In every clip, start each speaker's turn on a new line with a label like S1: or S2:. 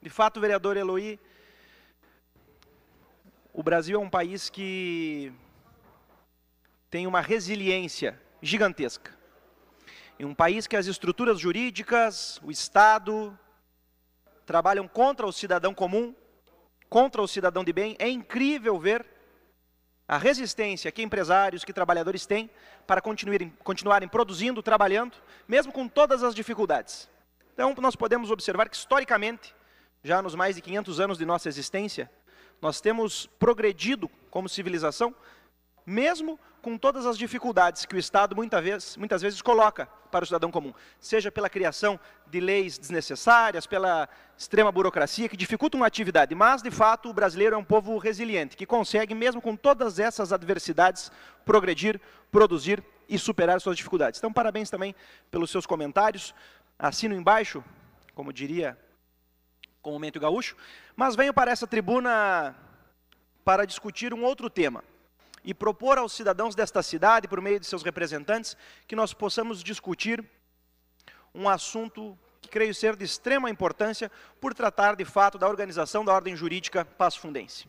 S1: De fato, vereador Eloy, o Brasil é um país que tem uma resiliência gigantesca. Em um país que as estruturas jurídicas, o Estado, trabalham contra o cidadão comum, contra o cidadão de bem. É incrível ver a resistência que empresários, que trabalhadores têm para continuarem produzindo, trabalhando, mesmo com todas as dificuldades. Então, nós podemos observar que, historicamente, já nos mais de 500 anos de nossa existência, nós temos progredido como civilização, mesmo com todas as dificuldades que o Estado muitas vezes coloca para o cidadão comum, seja pela criação de leis desnecessárias, pela extrema burocracia que dificultam a atividade, mas de fato o brasileiro é um povo resiliente, que consegue mesmo com todas essas adversidades progredir, produzir e superar suas dificuldades. Então parabéns também pelos seus comentários, assino embaixo, como diria comumente o gaúcho, mas venho para essa tribuna para discutir um outro tema e propor aos cidadãos desta cidade, por meio de seus representantes, que nós possamos discutir um assunto que creio ser de extrema importância por tratar, de fato, da organização da ordem jurídica passo-fundense.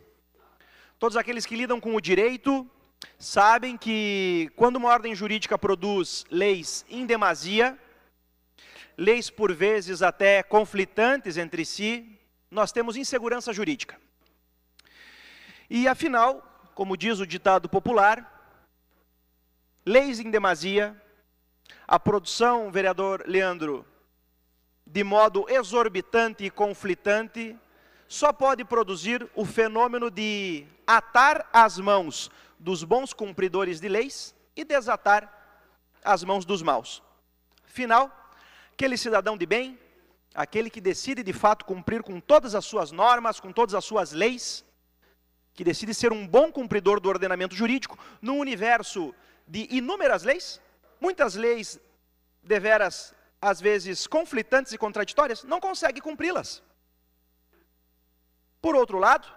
S1: Todos aqueles que lidam com o direito sabem que, quando uma ordem jurídica produz leis em demasia, leis por vezes até conflitantes entre si, nós temos insegurança jurídica. E, afinal, como diz o ditado popular, leis em demasia, a produção, vereador Leandro, de modo exorbitante e conflitante, só pode produzir o fenômeno de atar as mãos dos bons cumpridores de leis e desatar as mãos dos maus. Afinal, aquele cidadão de bem, aquele que decide de fato cumprir com todas as suas normas, com todas as suas leis, que decide ser um bom cumpridor do ordenamento jurídico, num universo de inúmeras leis, muitas leis deveras, às vezes, conflitantes e contraditórias, não consegue cumpri-las. Por outro lado,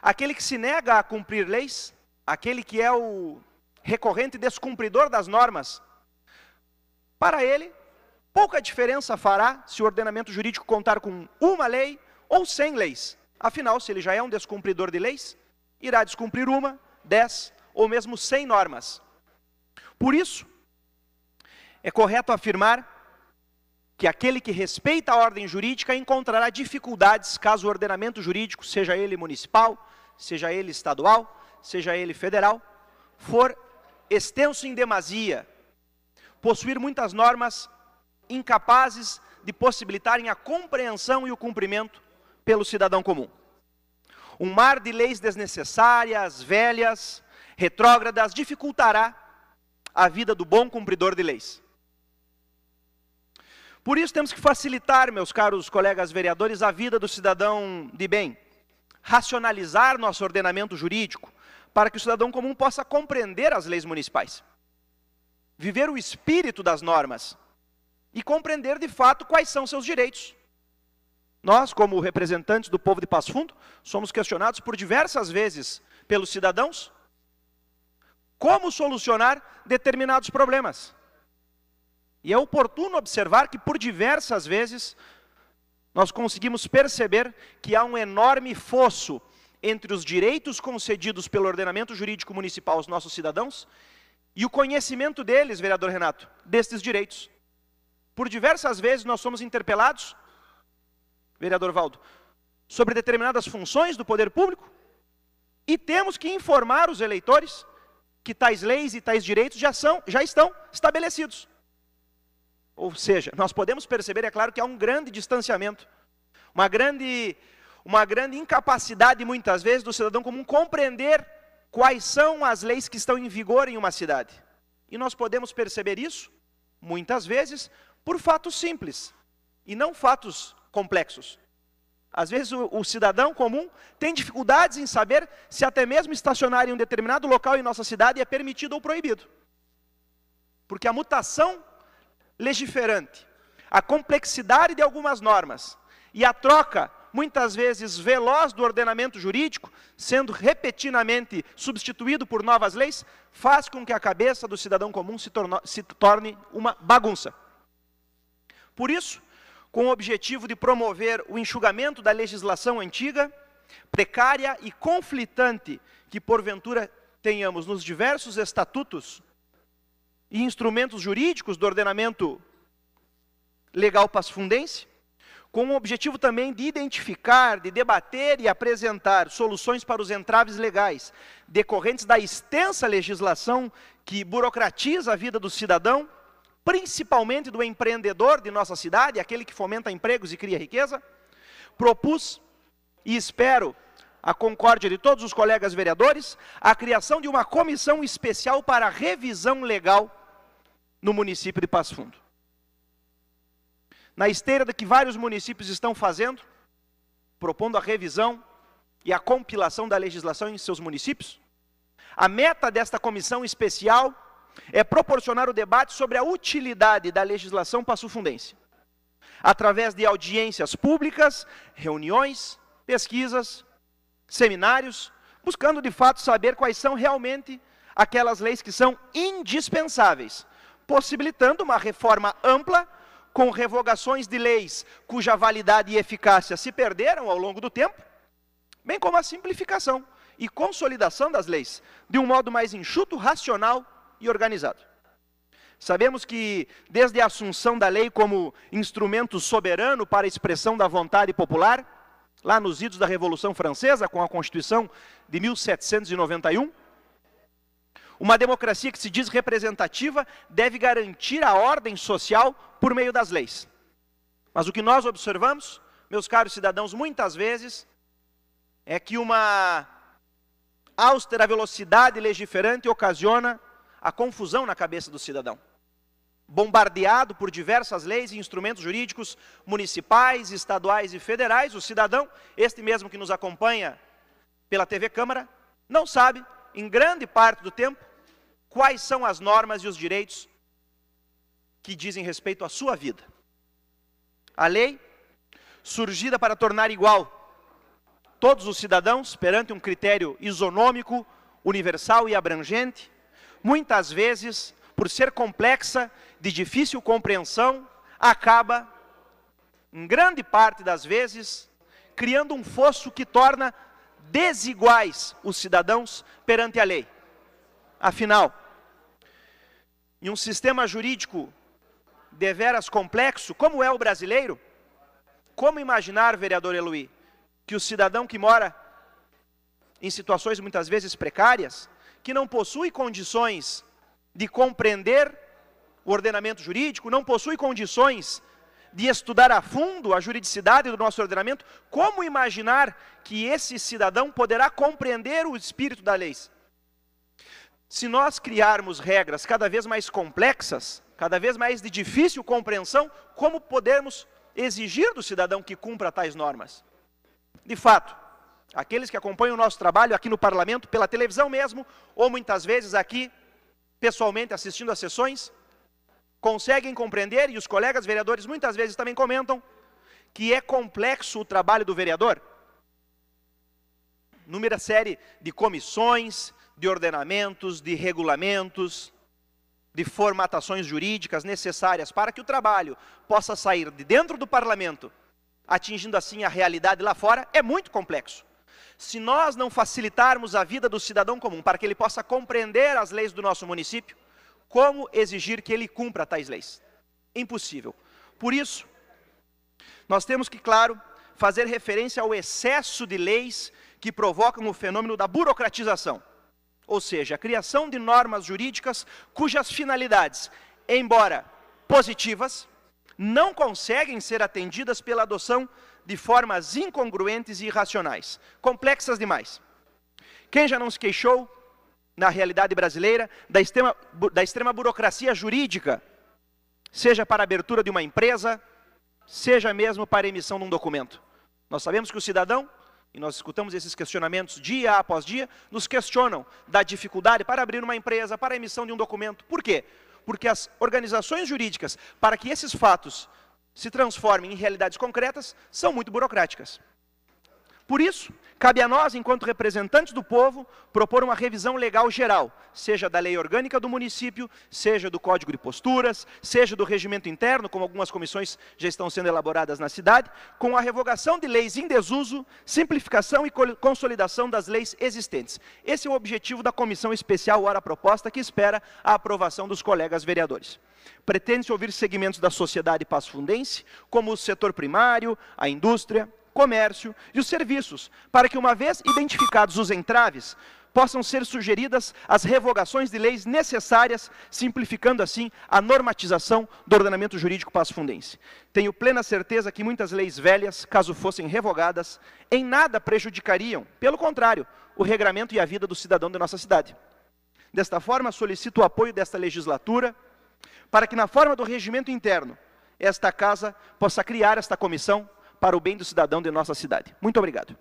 S1: aquele que se nega a cumprir leis, aquele que é o recorrente descumpridor das normas, para ele, pouca diferença fará se o ordenamento jurídico contar com uma lei ou 100 leis. Afinal, se ele já é um descumpridor de leis, irá descumprir 1, 10 ou mesmo 100 normas. Por isso, é correto afirmar que aquele que respeita a ordem jurídica encontrará dificuldades caso o ordenamento jurídico, seja ele municipal, seja ele estadual, seja ele federal, for extenso em demasia, possuir muitas normas incapazes de possibilitarem a compreensão e o cumprimento pelo cidadão comum. Um mar de leis desnecessárias, velhas, retrógradas, dificultará a vida do bom cumpridor de leis. Por isso temos que facilitar, meus caros colegas vereadores, a vida do cidadão de bem. Racionalizar nosso ordenamento jurídico para que o cidadão comum possa compreender as leis municipais. Viver o espírito das normas e compreender de fato quais são seus direitos. Nós, como representantes do povo de Passo Fundo, somos questionados por diversas vezes pelos cidadãos como solucionar determinados problemas. E é oportuno observar que por diversas vezes nós conseguimos perceber que há um enorme fosso entre os direitos concedidos pelo ordenamento jurídico municipal aos nossos cidadãos e o conhecimento deles, vereador Renato, destes direitos. Por diversas vezes nós somos interpelados, vereador Valdo, sobre determinadas funções do poder público e temos que informar os eleitores que tais leis e tais direitos já estão estabelecidos. Ou seja, nós podemos perceber, é claro, que há um grande distanciamento, uma grande incapacidade, muitas vezes, do cidadão comum compreender quais são as leis que estão em vigor em uma cidade. E nós podemos perceber isso, muitas vezes, por fatos simples, e não fatos complexos. Às vezes o cidadão comum tem dificuldades em saber se até mesmo estacionar em um determinado local em nossa cidade é permitido ou proibido. Porque a mutação legiferante, a complexidade de algumas normas e a troca, muitas vezes veloz, do ordenamento jurídico, sendo repetidamente substituído por novas leis, faz com que a cabeça do cidadão comum se torne uma bagunça. Por isso, com o objetivo de promover o enxugamento da legislação antiga, precária e conflitante que, porventura, tenhamos nos diversos estatutos e instrumentos jurídicos do ordenamento legal passafundense, com o objetivo também de identificar, de debater e apresentar soluções para os entraves legais decorrentes da extensa legislação que burocratiza a vida do cidadão, principalmente do empreendedor de nossa cidade, aquele que fomenta empregos e cria riqueza. Propus, e espero a concórdia de todos os colegas vereadores, a criação de uma comissão especial para revisão legal no município de Passo Fundo. Na esteira do que vários municípios estão fazendo, propondo a revisão e a compilação da legislação em seus municípios, a meta desta comissão especial é proporcionar o debate sobre a utilidade da legislação passofundense, através de audiências públicas, reuniões, pesquisas, seminários, buscando de fato saber quais são realmente aquelas leis que são indispensáveis, possibilitando uma reforma ampla com revogações de leis cuja validade e eficácia se perderam ao longo do tempo, bem como a simplificação e consolidação das leis, de um modo mais enxuto, racional e organizado. Sabemos que, desde a assunção da lei como instrumento soberano para a expressão da vontade popular, lá nos idos da Revolução Francesa, com a Constituição de 1791, uma democracia que se diz representativa deve garantir a ordem social por meio das leis. Mas o que nós observamos, meus caros cidadãos, muitas vezes, é que uma austera velocidade legiferante ocasiona a confusão na cabeça do cidadão. Bombardeado por diversas leis e instrumentos jurídicos municipais, estaduais e federais, o cidadão, este mesmo que nos acompanha pela TV Câmara, não sabe, em grande parte do tempo, quais são as normas e os direitos que dizem respeito à sua vida. A lei, surgida para tornar igual todos os cidadãos perante um critério isonômico, universal e abrangente, muitas vezes, por ser complexa, de difícil compreensão, acaba, em grande parte das vezes, criando um fosso que torna desiguais os cidadãos perante a lei. Afinal, em um sistema jurídico deveras complexo, como é o brasileiro, como imaginar, vereador Eloy, que o cidadão que mora em situações muitas vezes precárias, que não possui condições de compreender o ordenamento jurídico, não possui condições de estudar a fundo a juridicidade do nosso ordenamento, como imaginar que esse cidadão poderá compreender o espírito da lei? Se nós criarmos regras cada vez mais complexas, cada vez mais de difícil compreensão, como podemos exigir do cidadão que cumpra tais normas? De fato, aqueles que acompanham o nosso trabalho aqui no parlamento, pela televisão mesmo, ou muitas vezes aqui, pessoalmente assistindo às sessões, conseguem compreender, e os colegas vereadores muitas vezes também comentam, que é complexo o trabalho do vereador. Inúmera série de comissões, de ordenamentos, de regulamentos, de formatações jurídicas necessárias para que o trabalho possa sair de dentro do parlamento, atingindo assim a realidade lá fora, é muito complexo. Se nós não facilitarmos a vida do cidadão comum para que ele possa compreender as leis do nosso município, como exigir que ele cumpra tais leis? Impossível. Por isso, nós temos que, claro, fazer referência ao excesso de leis que provocam o fenômeno da burocratização, ou seja, a criação de normas jurídicas cujas finalidades, embora positivas, não conseguem ser atendidas pela adoção de formas incongruentes e irracionais, complexas demais. Quem já não se queixou, na realidade brasileira, da extrema burocracia jurídica, seja para a abertura de uma empresa, seja mesmo para a emissão de um documento? Nós sabemos que o cidadão, e nós escutamos esses questionamentos dia após dia, nos questionam da dificuldade para abrir uma empresa, para a emissão de um documento. Por quê? Porque as organizações jurídicas, para que esses fatos se transformem em realidades concretas, são muito burocráticas. Por isso, Cabe a nós, enquanto representantes do povo, propor uma revisão legal geral, seja da lei orgânica do município, seja do Código de Posturas, seja do regimento interno, como algumas comissões já estão sendo elaboradas na cidade, com a revogação de leis em desuso, simplificação e consolidação das leis existentes. Esse é o objetivo da Comissão Especial Ora Proposta, que espera a aprovação dos colegas vereadores. Pretende-se ouvir segmentos da sociedade passo-fundense, como o setor primário, a indústria, comércio e os serviços, para que, uma vez identificados os entraves, possam ser sugeridas as revogações de leis necessárias, simplificando assim a normatização do ordenamento jurídico passo-fundense. Tenho plena certeza que muitas leis velhas, caso fossem revogadas, em nada prejudicariam, pelo contrário, o regramento e a vida do cidadão de nossa cidade. Desta forma, solicito o apoio desta legislatura, para que, na forma do regimento interno, esta Casa possa criar esta comissão para o bem do cidadão de nossa cidade. Muito obrigado.